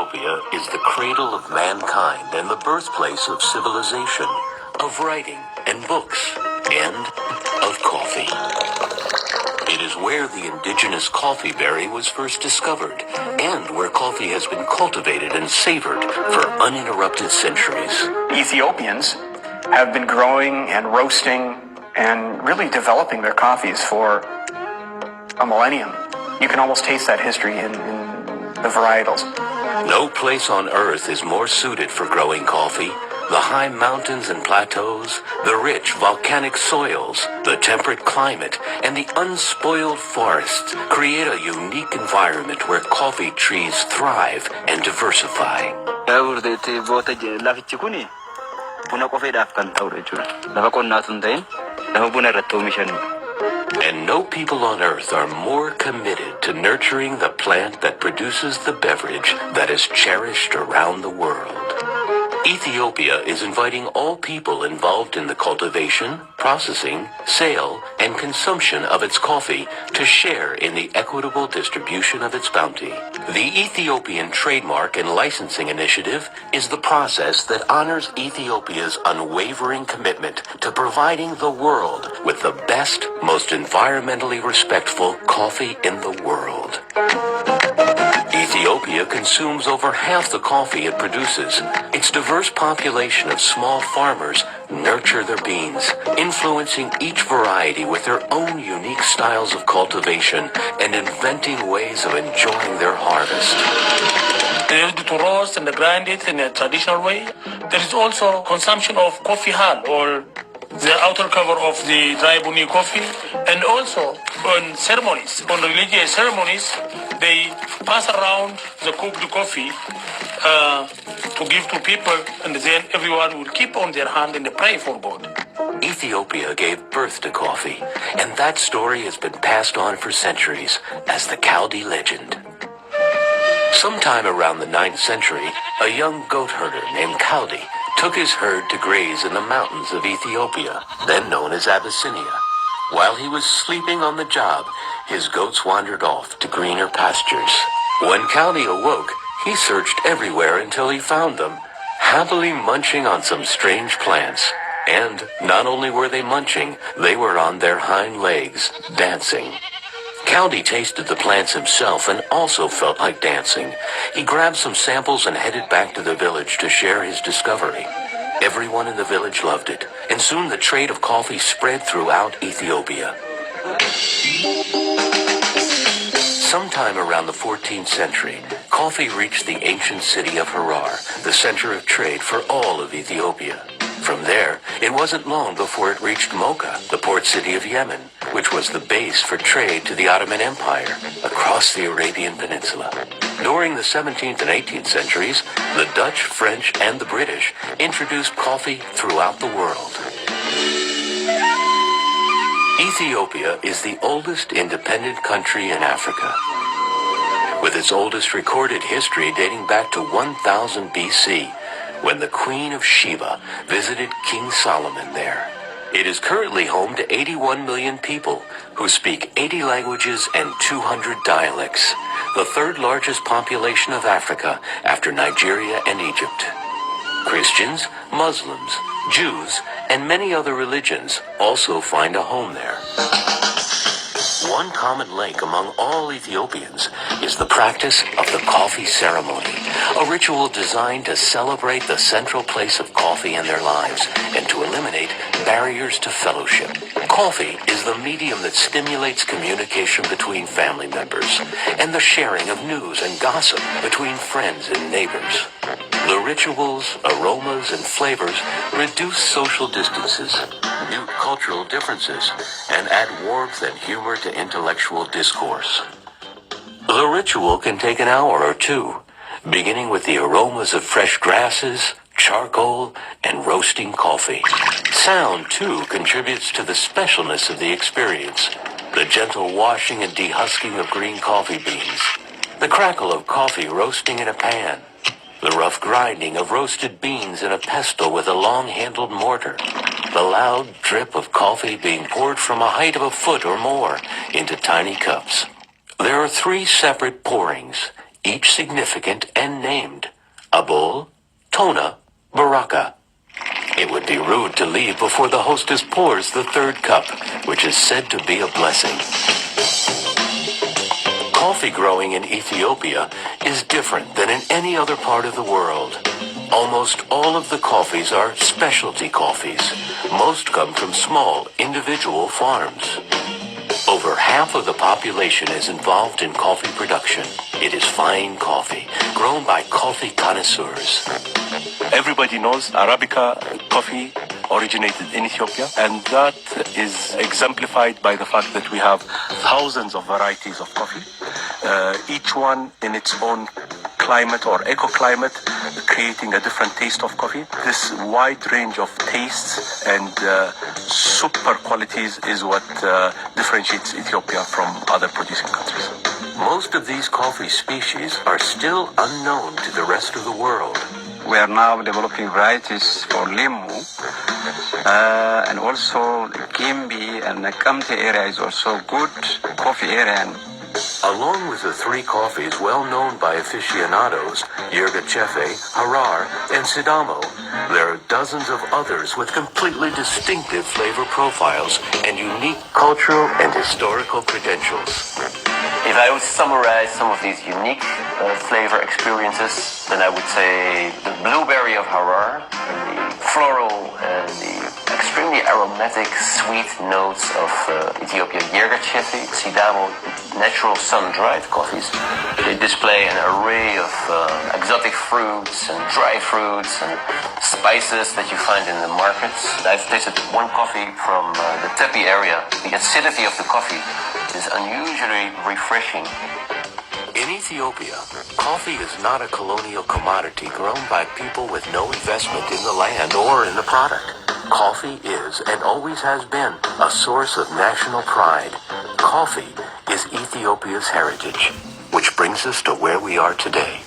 Ethiopia is the cradle of mankind and the birthplace of civilization, of writing and books, and of coffee. It is where the indigenous coffee berry was first discovered, and where coffee has been cultivated and savored for uninterrupted centuries. Ethiopians have been growing and roasting and really developing their coffees for a millennium. You can almost taste that history in the varietals. No place on earth is more suited for growing coffee. The high mountains and plateaus, the rich volcanic soils, the temperate climate, and the unspoiled forests create a unique environment where coffee trees thrive and diversify. And no people on earth are more committed to nurturing the plant that produces the beverage that is cherished around the world. Ethiopia is inviting all people involved in the cultivation, processing, sale, and consumption of its coffee to share in the equitable distribution of its bounty. The Ethiopian Trademark and Licensing Initiative is the process that honors Ethiopia's unwavering commitment to providing the world with the best, most environmentally respectful coffee in the world. Ethiopia consumes over half the coffee it produces. Its diverse population of small farmers nurture their beans, influencing each variety with their own unique styles of cultivation and inventing ways of enjoying their harvest. They used to roast and grind it in a traditional way. There is also consumption of coffee hull, or the outer cover of the dry bunny coffee, and also on ceremonies, on religious ceremonies, they pass around the cooked coffee to give to people, and then everyone will keep on their hand and pray for God. Ethiopia gave birth to coffee, and that story has been passed on for centuries as the Chaldee legend. Sometime around the 9th century, a young goat herder named Chaldee took his herd to graze in the mountains of Ethiopia, then known as Abyssinia. While he was sleeping on the job, his goats wandered off to greener pastures. When Chaldee awoke, he searched everywhere until he found them, happily munching on some strange plants. And not only were they munching, they were on their hind legs, dancing. Chaldee tasted the plants himself and also felt like dancing. He grabbed some samples and headed back to the village to share his discovery. Everyone in the village loved it, and soon the trade of coffee spread throughout Ethiopia. Sometime around the 14th century, coffee reached the ancient city of Harar, the center of trade for all of Ethiopia. From there, it wasn't long before it reached Mocha, the port city of Yemen, which was the base for trade to the Ottoman Empire across the Arabian Peninsula. During the 17th and 18th centuries, the Dutch, French, and the British introduced coffee throughout the world. Ethiopia is the oldest independent country in Africa, with its oldest recorded history dating back to 1000 BC, when the Queen of Sheba visited King Solomon there. It is currently home to 81 million people who speak 80 languages and 200 dialects, the third largest population of Africa after Nigeria and Egypt. Christians, Muslims, Jews, and many other religions also find a home there. One common link among all Ethiopians is the practice of the coffee ceremony, a ritual designed to celebrate the central place of coffee in their lives and to eliminate barriers to fellowship. Coffee is the medium that stimulates communication between family members and the sharing of news and gossip between friends and neighbors. The rituals, aromas, and flavors reduce social distances, mute cultural differences, and add warmth and humor to intellectual discourse. The ritual can take an hour or two, beginning with the aromas of fresh grasses, charcoal, and roasting coffee. Sound, too, contributes to the specialness of the experience. The gentle washing and dehusking of green coffee beans, the crackle of coffee roasting in a pan, the rough grinding of roasted beans in a pestle with a long-handled mortar, the loud drip of coffee being poured from a height of a foot or more into tiny cups. There are 3 separate pourings, each significant and named. Abul, Tona, Baraka. It would be rude to leave before the hostess pours the third cup, which is said to be a blessing. Coffee growing in Ethiopia is different than in any other part of the world. Almost all of the coffees are specialty coffees. Most come from small, individual farms. Over half of the population is involved in coffee production. It is fine coffee, grown by coffee connoisseurs. Everybody knows Arabica coffee originated in Ethiopia, and that is exemplified by the fact that we have thousands of varieties of coffee, each one in its own climate or eco-climate, creating a different taste of coffee. This wide range of tastes and super qualities is what differentiates Ethiopia from other producing countries. Most of these coffee species are still unknown to the rest of the world. We are now developing varieties for Limu, and also Gimbi and Nakamte area is also good coffee area. Along with the three coffees well known by aficionados, Yirgacheffe, Harar, and Sidamo, there are dozens of others with completely distinctive flavor profiles and unique cultural and historical credentials. If I would summarize some of these unique flavor experiences, then I would say the blueberry of Harar, and the floral and the extremely aromatic, sweet notes of Ethiopia Yirgacheffe, Sidamo, natural sun-dried coffees. They display an array of exotic fruits and dry fruits and spices that you find in the markets. I've tasted one coffee from the Tepi area. The acidity of the coffee is unusually refreshing. In Ethiopia, coffee is not a colonial commodity grown by people with no investment in the land or in the product. Coffee is, and always has been, a source of national pride. Coffee is Ethiopia's heritage, which brings us to where we are today.